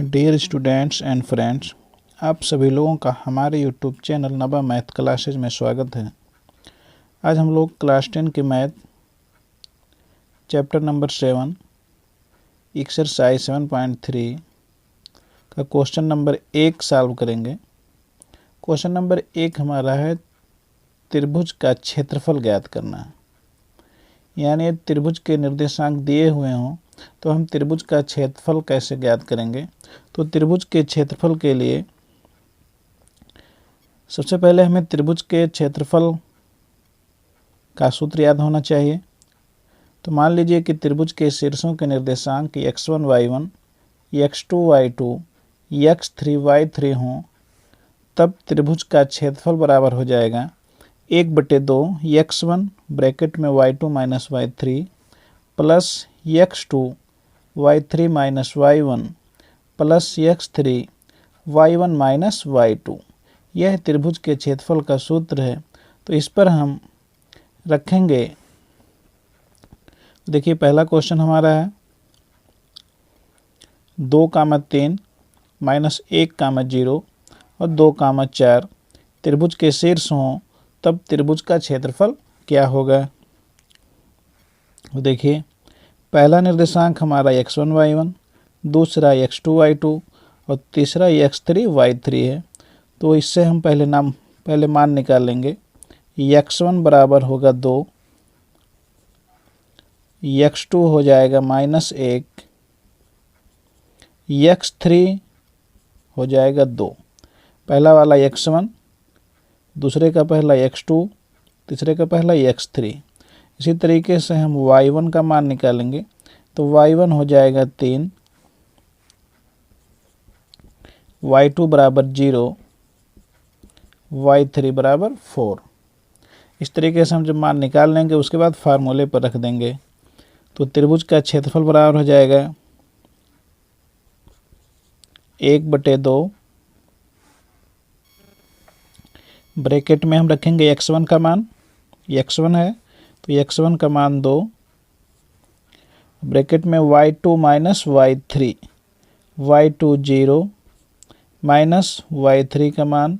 Dear students and friends, आप सभी लोगों का हमारे यूट्यूब चैनल नबा मैथ क्लासेज में स्वागत है। आज हम लोग क्लास 10 के मैथ चैप्टर नंबर 7 एक्सरसाइज 7.3 का क्वेश्चन नंबर 1 सॉल्व करेंगे। क्वेश्चन नंबर 1 हमारा है त्रिभुज का क्षेत्रफल ज्ञात करना। यानी त्रिभुज के निर्देशांक दिए हुए हों तो हम त्रिभुज का क्षेत्रफल कैसे ज्ञात करेंगे। तो त्रिभुज के क्षेत्रफल के लिए सबसे पहले हमें त्रिभुज के क्षेत्रफल का सूत्र याद होना चाहिए। तो मान लीजिए कि त्रिभुज के शीर्षों के निर्देशांक x1 y1, x2 y2, x3 y3 हों, तब त्रिभुज का क्षेत्रफल बराबर हो जाएगा 1/2 x1 ब्रैकेट में y2 minus y3 plus x2 y3 minus y1 plus x3 y1 minus y2। यह त्रिभुज के क्षेत्रफल का सूत्र है। तो इस पर हम रखेंगे, देखिए पहला क्वेश्चन हमारा है 2, 3 माइनस 1, 0 और 2, 4 त्रिभुज के शीर्ष हों तब त्रिभुज का क्षेत्रफल क्या होगा। देखिए पहला निर्देशांक हमारा x1 y1, दूसरा x2 y2 और तीसरा x3 y3 है। तो इससे हम पहले मान निकाल लेंगे। x1 बराबर होगा 2, x2 हो जाएगा -1, x3 हो जाएगा 2। पहला वाला x1, दूसरे का पहला x2, तीसरे का पहला x3। इसी तरीके से हम y1 का मान निकालेंगे। तो y1 हो जाएगा 3, y2 बराबर 0, y3 बराबर 4। इस तरीके से हम जब मान निकाल लेंगे उसके बाद फार्मूले पर रख देंगे। तो त्रिभुज का क्षेत्रफल बराबर हो जाएगा 1/2 ब्रैकेट में हम रखेंगे x1 का मान, x1 है तो x1 का मान 2 ब्रैकेट में y2 minus y3, y2 0 minus y3 का मान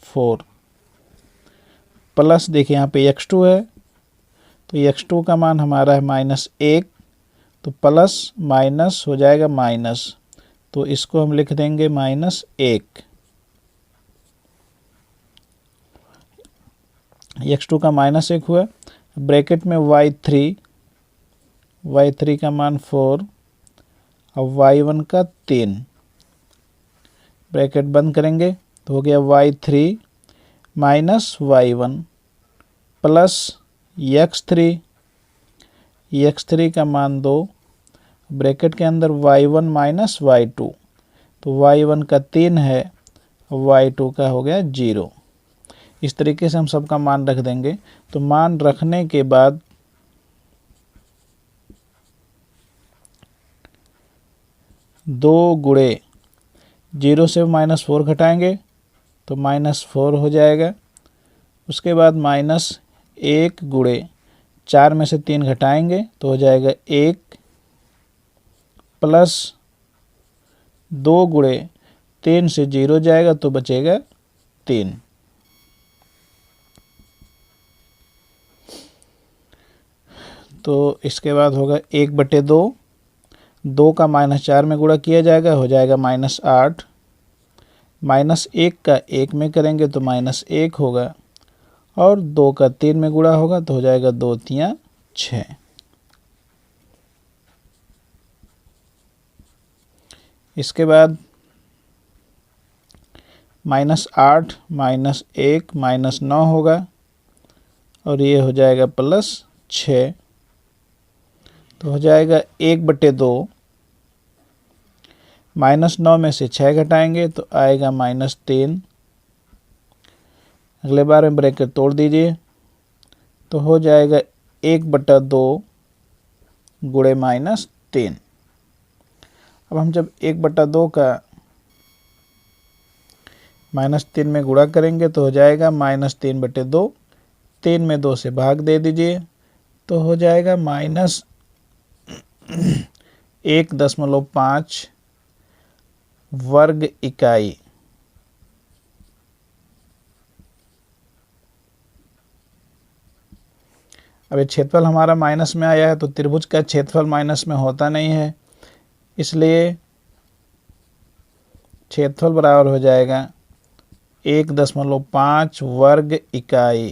4 प्लस देखिए यहाँ पे x2 है तो x2 का मान हमारा है -1, तो प्लस माइनस हो जाएगा माइनस, तो इसको हम लिख देंगे -1। x2 का -1 हुआ, ब्रैकेट में y3 का मान 4 और y1 का 3, ब्रैकेट बंद करेंगे तो हो गया y3 minus y1 plus x3 का मान 2, ब्रैकेट के अंदर y1 माइनस y2, तो y1 का 3 है और y2 का हो गया 0। इस तरीके से हम सबका मान रख देंगे। तो मान रखने के बाद दो गुणे 0 से -4 घटाएंगे तो -4 हो जाएगा। उसके बाद -1 गुणे 4 में से 3 घटाएंगे तो हो जाएगा 1 प्लस 2 गुणे 3 से 0 जाएगा तो बचेगा 3। तो इसके बाद होगा 1/2, 2 का -4 में गुणा किया जाएगा, हो जाएगा -8, -1 का 1 में करेंगे तो -1 होगा और 2 का 3 में गुणा होगा तो हो जाएगा 2 3 6। इसके बाद -8 -1 -9 होगा और ये हो जाएगा +6, तो हो जाएगा 1/2, -9 में से 6 घटाएंगे तो आएगा -3। अगले बार में ब्रैकेट तोड़ दीजिए तो हो जाएगा 1/2 गुणे -3। अब हम जब 1/2 का -3 में गुणा करेंगे तो हो जाएगा -3/2, 3 में 2 से भाग दे दीजिए तो हो जाएगा -1.5 वर्ग इकाई। अब ये क्षेत्रफल हमारा माइनस में आया है, तो त्रिभुज का क्षेत्रफल माइनस में होता नहीं है, इसलिए क्षेत्रफल बराबर हो जाएगा 1.5 वर्ग इकाई।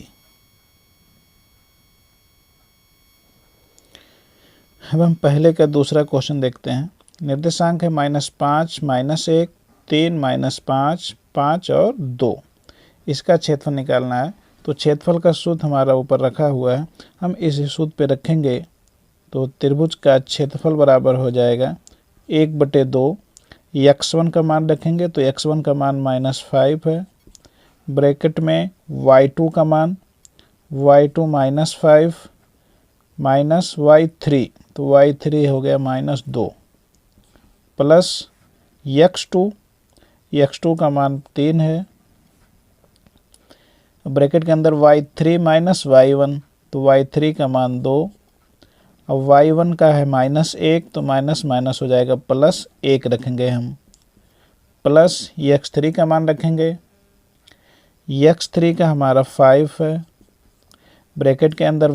अब हम पहले का दूसरा क्वेश्चन देखते हैं। निर्देशांक है -5, -1, 3, -5, 5 और 2। इसका क्षेत्रफल निकालना है। तो क्षेत्रफल का सूत्र हमारा ऊपर रखा हुआ है, हम इस सूत्र पे रखेंगे तो त्रिभुज का क्षेत्रफल बराबर हो जाएगा 1/2। x1 का मान रखेंगे तो x1 का मान -5 है, ब्रैकेट में y2 का मान y2 -5 माइनस y3, तो y3 हो गया -2, प्लस x2 का मान 3 है, ब्रैकेट के अंदर y3 माइनस y1, तो y3 का मान 2। अब y1 का है -1, तो माइनस माइनस हो जाएगा +1 रखेंगे हम, प्लस x3 का मान रखेंगे। x3 का हमारा 5 है, ब्रैकेट के अंदर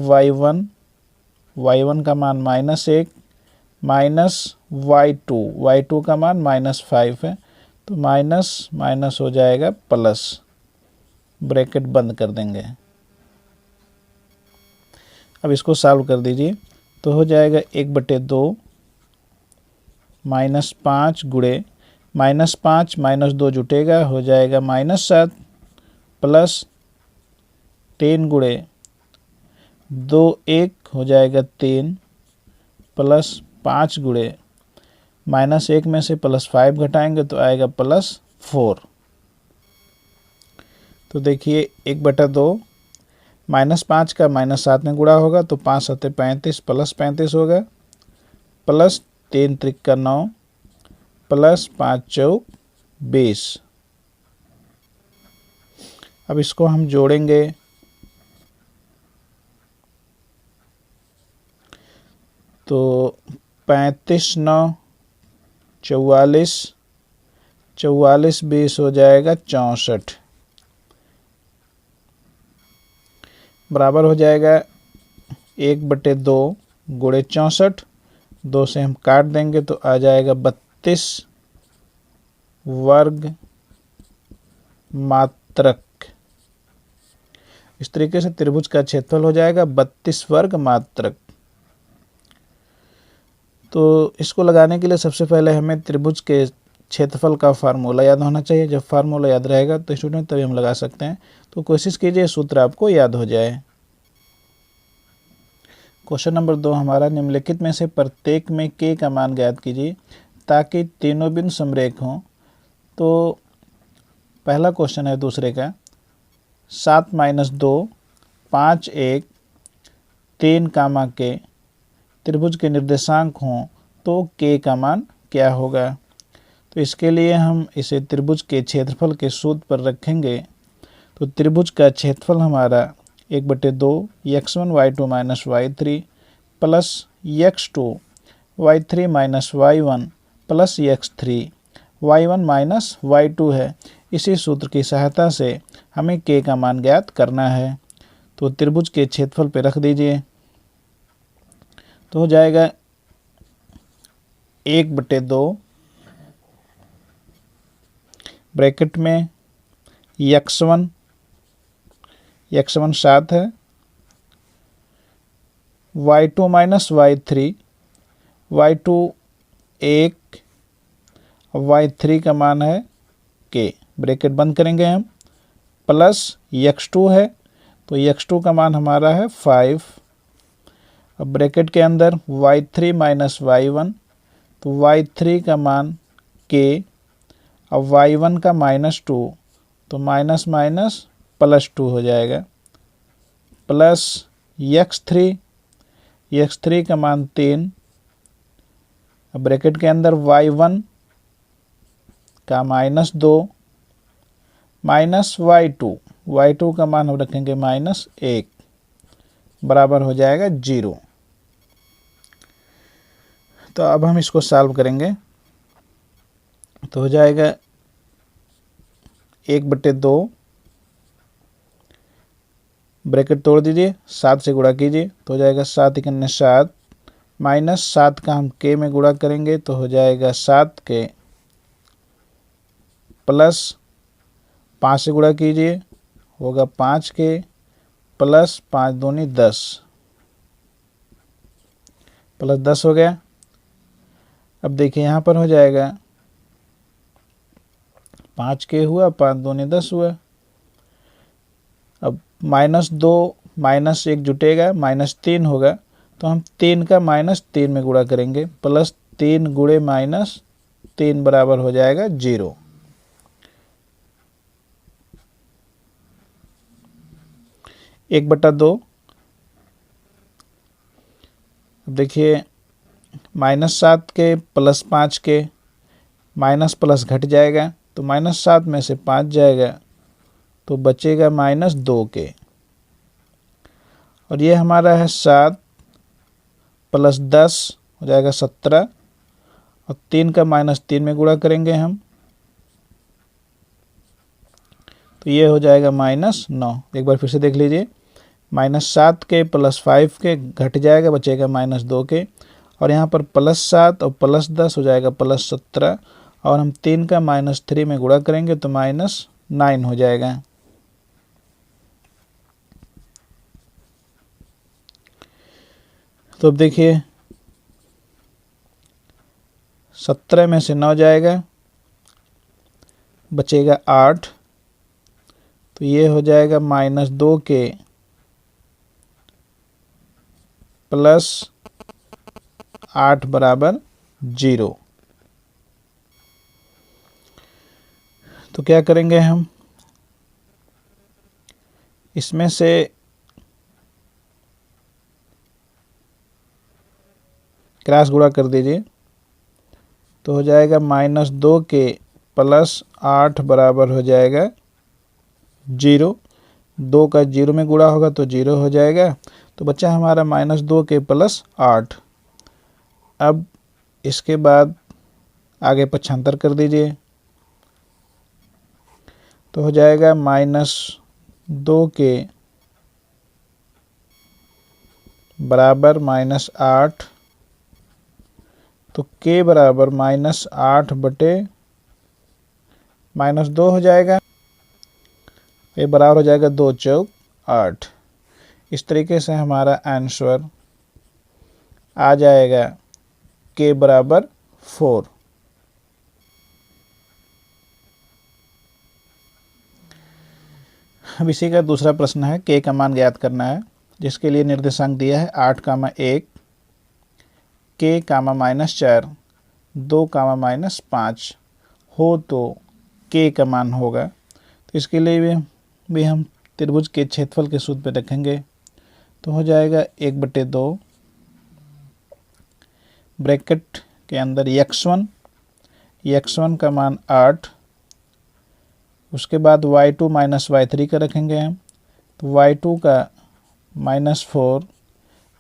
y1 का मान -1 माइनस y2 का मान -5 है, तो माइनस माइनस हो जाएगा प्लस, ब्रैकेट बंद कर देंगे। अब इसको सॉल्व कर दीजिए तो हो जाएगा 1/2 -5 गुणे -5 -2 जुटेगा, हो जाएगा -7, प्लस 3 गुणे 2 1 हो जाएगा 3, प्लस 5 गुणे -1 में से +5 घटाएंगे तो आएगा +4। तो देखिए 1/2 -5 का -7 में गुणा होगा तो 5 7 35 प्लस 35 होगा, प्लस 3 3 9 प्लस 5 4 20। अब इसको हम जोड़ेंगे तो 35 9 44, 44 20 हो जाएगा 64, बराबर हो जाएगा 1/2 गुणे 64, 2 से हम काट देंगे तो आ जाएगा 32 वर्ग मात्रक। इस तरीके से त्रिभुज का क्षेत्रफल हो जाएगा 32 वर्ग मात्रक। तो इसको लगाने के लिए सबसे पहले हमें त्रिभुज के क्षेत्रफल का फार्मूला याद होना चाहिए। जब फार्मूला याद रहेगा तो स्टूडेंट तभी हम लगा सकते हैं। तो कोशिश कीजिए सूत्र आपको याद हो जाए। क्वेश्चन नंबर 2 हमारा, निम्नलिखित में से प्रत्येक में k का मान ज्ञात कीजिए ताकि तीनों बिंदु समरेख हों। तो पहला क्वेश्चन है दूसरे का, 7 - 2 5 1 3 k त्रिभुज के निर्देशांक हों तो k का मान क्या होगा। तो इसके लिए हम इसे त्रिभुज के क्षेत्रफल के सूत्र पर रखेंगे। तो त्रिभुज का क्षेत्रफल हमारा 1/2 x1 y2 minus y3 plus x2 y3 minus y1 plus x3 y1 minus y2 है। इसी सूत्र की सहायता से हमें k का मान ज्ञात करना है। तो त्रिभुज के क्षेत्रफल पे रख दीजिए तो हो जाएगा 1/2 ब्रैकेट में x1 7 है, y2 माइनस y3 1, y3 का मान है k, ब्रैकेट बंद करेंगे हम, प्लस x2 है तो x2 का मान हमारा है 5। अब ब्रैकेट के अंदर y3 माइनस y1 तो y3 का मान k, अब y1 का -2 तो माइनस माइनस +2 हो जाएगा, प्लस x3 का मान 3। अब ब्रैकेट के अंदर y1 का -2 माइनस y2 का मान हम रखेंगे -1, बराबर हो जाएगा 0। तो अब हम इसको सॉल्व करेंगे तो हो जाएगा 1/2, ब्रैकेट तोड़ दीजिए, 7 से गुणा कीजिए तो हो जाएगा 7 × 7 माइनस 7 का हम के में गुणा करेंगे तो हो जाएगा 7 के प्लस 5 से गुणा कीजिए होगा 5 के प्लस 5 दूनी 10 प्लस 10 हो गया। अब देखिए यहाँ पर हो जाएगा 5 के हुआ, 5 दूनी 10 हुआ। अब -2 -1 जुटेगा, -3 होगा तो हम 3 का -3 में गुणा करेंगे, प्लस 3 गुणे -3 बराबर हो जाएगा 0। एक बटा दो। अब देखिए -7 के प्लस 5 के माइनस प्लस घट जाएगा तो -7 में से 5 जाएगा तो बचेगा -2 के, और ये हमारा है 7 प्लस 10 हो जाएगा 17, और 3 का -3 में गुणा करेंगे हम तो ये हो जाएगा -9। एक बार फिर से देख लीजिए, -7 के प्लस 5 के घट जाएगा, बचेगा -2 के, और यहाँ पर +7 और +10 हो जाएगा +17, और हम 3 का -3 में गुणा करेंगे तो -9 हो जाएगा। तो अब देखिए 17 में से 9 जाएगा, बचेगा 8, तो ये हो जाएगा -2 के प्लस 8 बराबर 0। तो क्या करेंगे हम, इसमें से क्रॉस गुणा कर दीजिए तो हो जाएगा -2 के प्लस 8 बराबर हो जाएगा 0। 2 का 0 में गुणा होगा तो 0 हो जाएगा, तो बचा हमारा -2 के प्लस 8। अब इसके बाद आगे पक्षांतर कर दीजिए तो हो जाएगा -2 के बराबर -8, तो के बराबर -8 बटे -2 हो जाएगा, ये बराबर हो जाएगा 2 चौक 8। इस तरीके से हमारा आंसर आ जाएगा के बराबर 4। अब इसी का दूसरा प्रश्न है, के का मान ज्ञात करना है, जिसके लिए निर्देशांक दिया है 8, 1 के, -4 2, -5 हो तो के का मान होगा। तो इसके लिए भी हम त्रिभुज के क्षेत्रफल के सूत्र पे रखेंगे तो हो जाएगा 1/2 ब्रैकेट के अंदर x1 का मान 8, उसके बाद y2 - y3 का रखेंगे हम, तो y2 का -4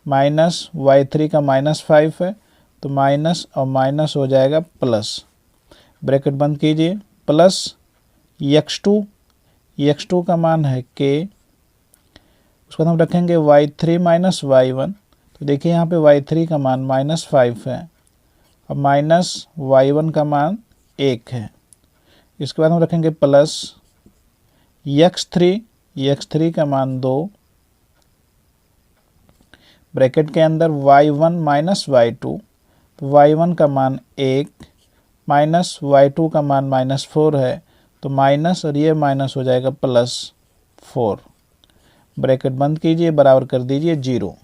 माइनस y3 का -5 है तो माइनस और माइनस हो जाएगा प्लस, ब्रैकेट बंद कीजिए, प्लस x2 का मान है k, उसके बाद हम रखेंगे y3 - y1, तो देखिए यहाँ पे y3 का मान -5 है और माइनस y1 का मान 1 है। इसके बाद हम रखेंगे प्लस x3 का मान 2, ब्रैकेट के अंदर y1 - y2, तो y1 का मान 1 माइनस y2 का मान -4 है तो माइनस और ये माइनस हो जाएगा +4, ब्रैकेट बंद कीजिए, बराबर कर दीजिए 0।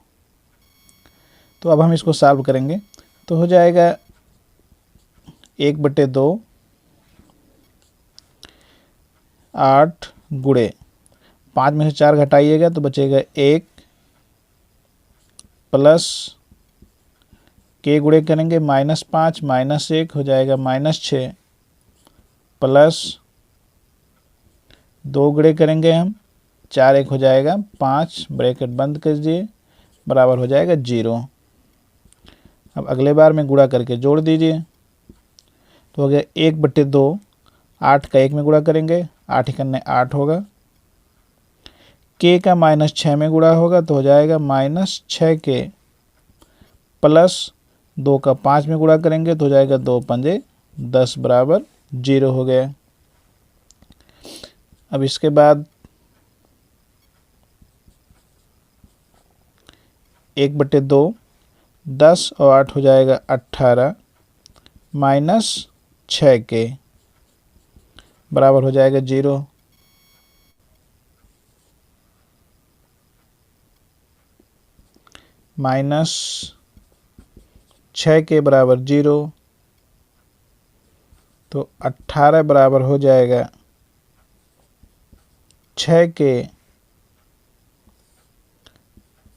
तो अब हम इसको सॉल्व करेंगे तो हो जाएगा 1/2 8 गुणे 5 में से 4 घटाइएगा तो बचेगा 1 प्लस के गुणे करेंगे -5 -1 हो जाएगा -6 प्लस 2 गुणे करेंगे हम 4 1 हो जाएगा 5, ब्रैकेट बंद कर दीजिए, बराबर हो जाएगा 0। अब अगले बार में गुणा करके जोड़ दीजिए तो हो गया 1/2, 8 का 1 में गुणा करेंगे, 8 × 8 होगा। k का -6 में गुणा होगा तो हो जाएगा -6k प्लस 2 का 5 में गुणा करेंगे तो हो जाएगा 2 पंजे 10 बराबर 0 हो गया। अब इसके बाद 1/2, 10 और 8 हो जाएगा 18 -6k बराबर हो जाएगा 0। -6k बराबर 0, तो 18 बराबर हो जाएगा 6k,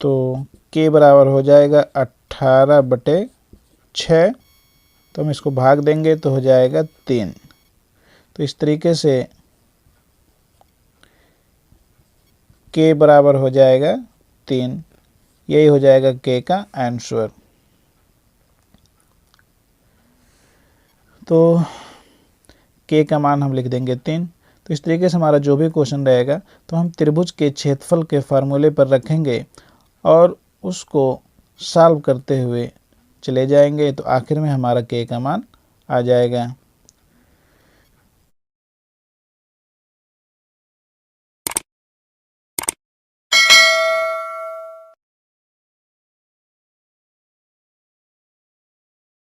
तो k बराबर हो जाएगा 18/6, तो हम इसको भाग देंगे तो हो जाएगा 3। तो इस तरीके से k बराबर हो जाएगा 3। यही हो जाएगा k का आंसर। तो k का मान हम लिख देंगे 3। तो इस तरीके से हमारा जो भी क्वेश्चन रहेगा तो हम त्रिभुज के क्षेत्रफल के फार्मूले पर रखेंगे और उसको सॉल्व करते हुए चले जाएंगे, तो आखिर में हमारा k का मान आ जाएगा।